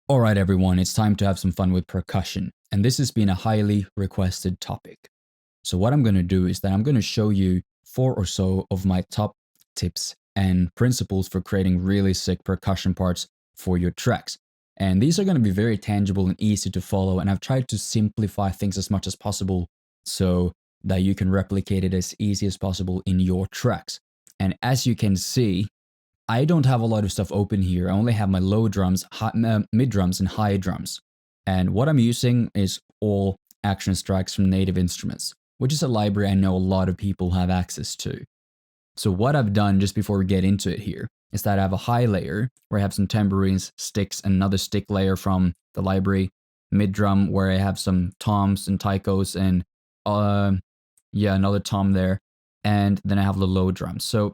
Alright everyone, it's time to have some fun with percussion, and this has been a highly requested topic. So what I'm going to do is that I'm going to show you 4 or so of my top tips and principles for creating really sick percussion parts for your tracks. And these are going to be very tangible and easy to follow, and I've tried to simplify things as much as possible so that you can replicate it as easy as possible in your tracks. And as you can see, I don't have a lot of stuff open here. I only have my low drums, mid drums, and high drums. And what I'm using is all action strikes from Native Instruments, which is a library I know a lot of people have access to. So what I've done just before we get into it here is that I have a high layer where I have some tambourines, sticks, and another stick layer from the library. Mid drum where I have some toms and taikos and another tom there. And then I have the low drums. So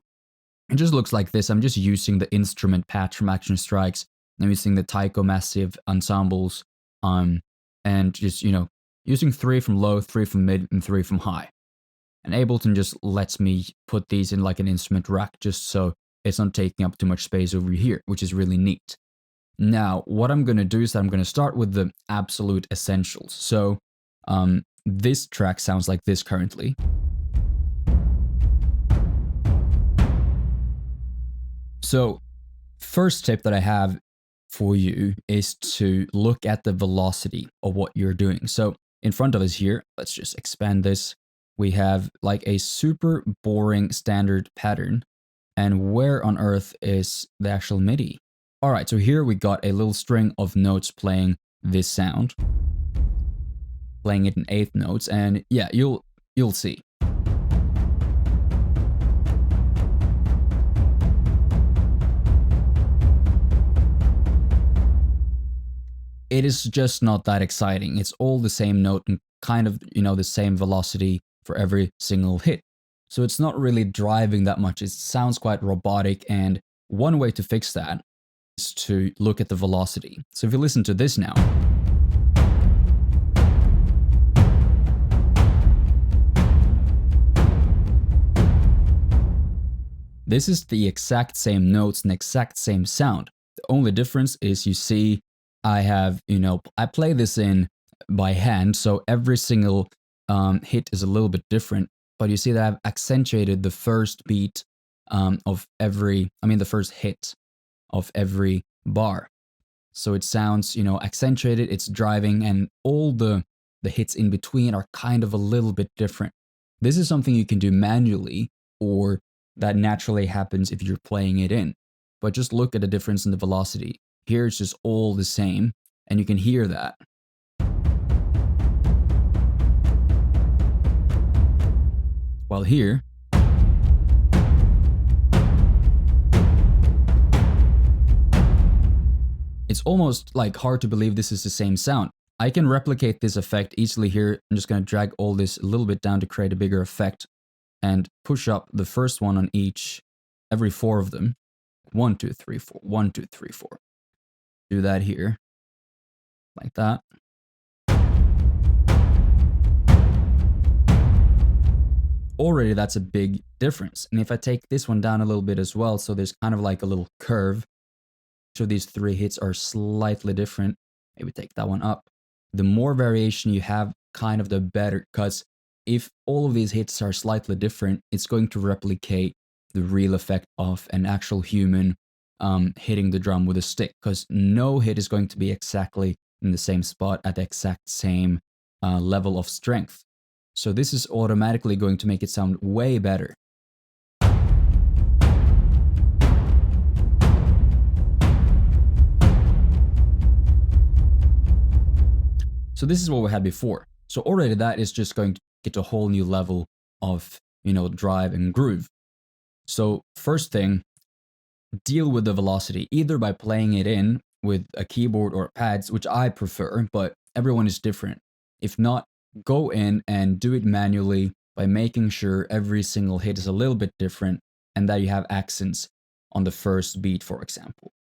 it just looks like this. I'm just using the instrument patch from Action Strikes. I'm using the Taiko Massive ensembles, and just, using 3 from low, 3 from mid, and 3 from high. And Ableton just lets me put these in like an instrument rack just so it's not taking up too much space over here, which is really neat. Now, what I'm going to do is that I'm going to start with the absolute essentials. So, this track sounds like this currently. So, first tip that I have for you is to look at the velocity of what you're doing. So, in front of us here, let's just expand this. We have like a super boring standard pattern. And where on earth is the actual MIDI? All right, so here we got a little string of notes playing this sound, playing it in 8th notes, and yeah, you'll see. It is just not that exciting. It's all the same note and kind of, the same velocity for every single hit. So it's not really driving that much. It sounds quite robotic, and one way to fix that is to look at the velocity. So if you listen to this now, this is the exact same notes and exact same sound. The only difference is you see I have, I play this in by hand, so every single hit is a little bit different. But you see that I've accentuated the first beat the first hit of every bar. So it sounds, accentuated, it's driving, and all the hits in between are kind of a little bit different. This is something you can do manually, or that naturally happens if you're playing it in. But just look at the difference in the velocity. Here it's just all the same, and you can hear that. While here, it's almost like hard to believe this is the same sound. I can replicate this effect easily here. I'm just going to drag all this a little bit down to create a bigger effect and push up the first one on every 4 of them. 1, 2, 3, 4, 1, 2, 3, 4. Do that here, like that. Already that's a big difference. And if I take this one down a little bit as well, so there's kind of like a little curve. So these 3 hits are slightly different. Maybe take that one up. The more variation you have, kind of the better, because if all of these hits are slightly different, it's going to replicate the real effect of an actual human hitting the drum with a stick, because no hit is going to be exactly in the same spot at the exact same level of strength. So this is automatically going to make it sound way better. So this is what we had before. So already that is just going to get a whole new level of, drive and groove. So first thing, deal with the velocity, either by playing it in with a keyboard or pads, which I prefer, but everyone is different. If not, go in and do it manually by making sure every single hit is a little bit different and that you have accents on the first beat, for example.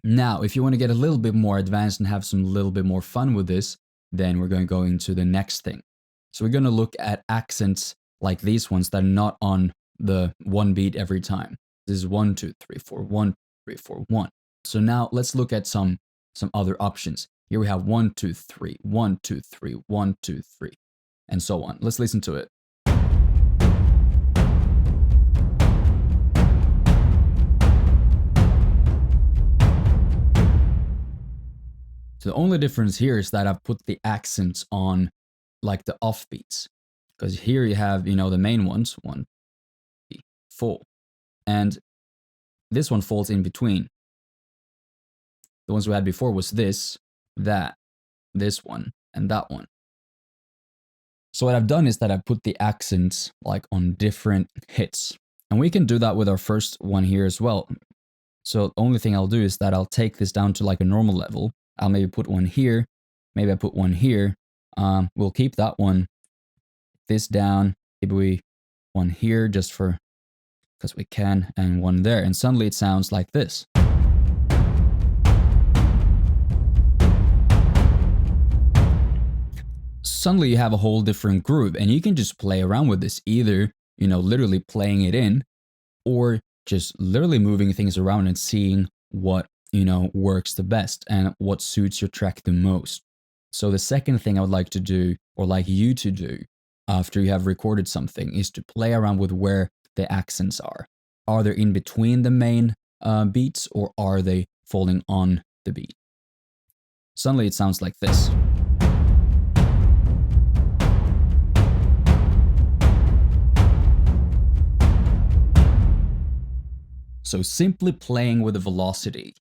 Now, if you want to get a little bit more advanced and have some little bit more fun with this, then we're going to go into the next thing. So we're going to look at accents like these ones that are not on the 1 beat every time. This is 1, 2, 3, 4, 1, 3, 4, 1. So now let's look at some some other options. Here we have 1, 2, 3, 1, 2, 3, 1, 2, 3, and so on. Let's listen to it. So the only difference here is that I've put the accents on like the offbeats. Because here you have, you know, the main ones, 1, 3, 4. And this one falls in between. The ones we had before was this, that, this one, and that one. So what I've done is that I've put the accents like on different hits. And we can do that with our first one here as well. So the only thing I'll do is that I'll take this down to like a normal level. I'll maybe put one here. Maybe I put one here. We'll keep that one. This down. Maybe we one here just for, because we can, and one there. And suddenly it sounds like this. Suddenly you have a whole different groove, and you can just play around with this, either, you know, literally playing it in, or just literally moving things around and seeing what, you know, works the best and what suits your track the most. So the second thing I would like to do, or like you to do after you have recorded something, is to play around with where the accents are. Are they in between the main beats, or are they falling on the beat? Suddenly it sounds like this. So simply playing with the velocity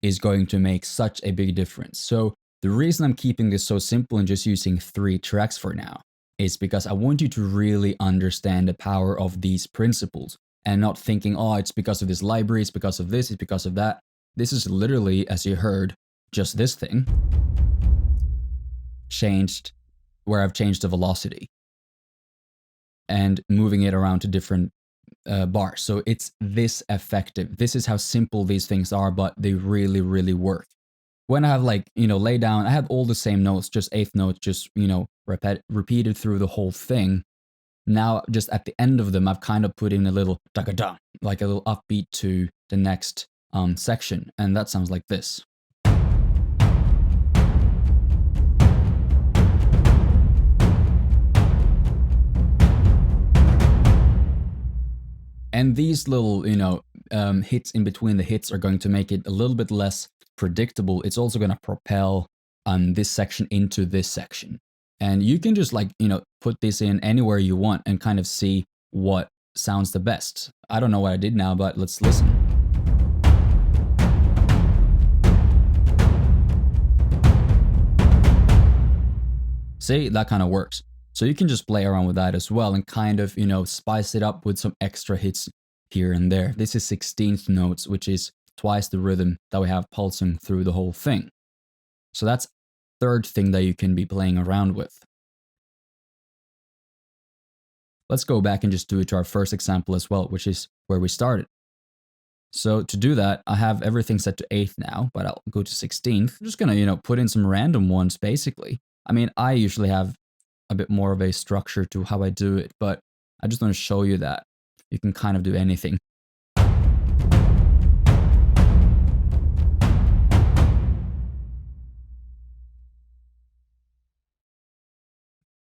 is going to make such a big difference. So the reason I'm keeping this so simple and just using 3 tracks for now is because I want you to really understand the power of these principles and not thinking, oh, it's because of this library, it's because of this, it's because of that. This is literally, as you heard, just this thing changed, where I've changed the velocity and moving it around to different bars. So it's this effective. This is how simple these things are, but they really, really work. When I have, like, you know, lay down, I have all the same notes, just eighth notes, just, you know, repeated through the whole thing. Now, just at the end of them, I've kind of put in a little da-ga-da, like a little upbeat to the next section. And that sounds like this. And these little, you know, hits in between the hits are going to make it a little bit less predictable. It's also going to propel this section into this section. And you can just, like, you know, put this in anywhere you want and kind of see what sounds the best. I don't know what I did now, but let's listen. See, that kind of works. So you can just play around with that as well and kind of, you know, spice it up with some extra hits here and there. This is 16th notes, which is twice the rhythm that we have pulsing through the whole thing. So that's third thing that you can be playing around with. Let's go back and just do it to our first example as well, which is where we started. So to do that, I have everything set to 8th now, but I'll go to 16th. I'm just gonna, you know, put in some random ones basically. I mean, I usually have a bit more of a structure to how I do it, but I just want to show you that you can kind of do anything.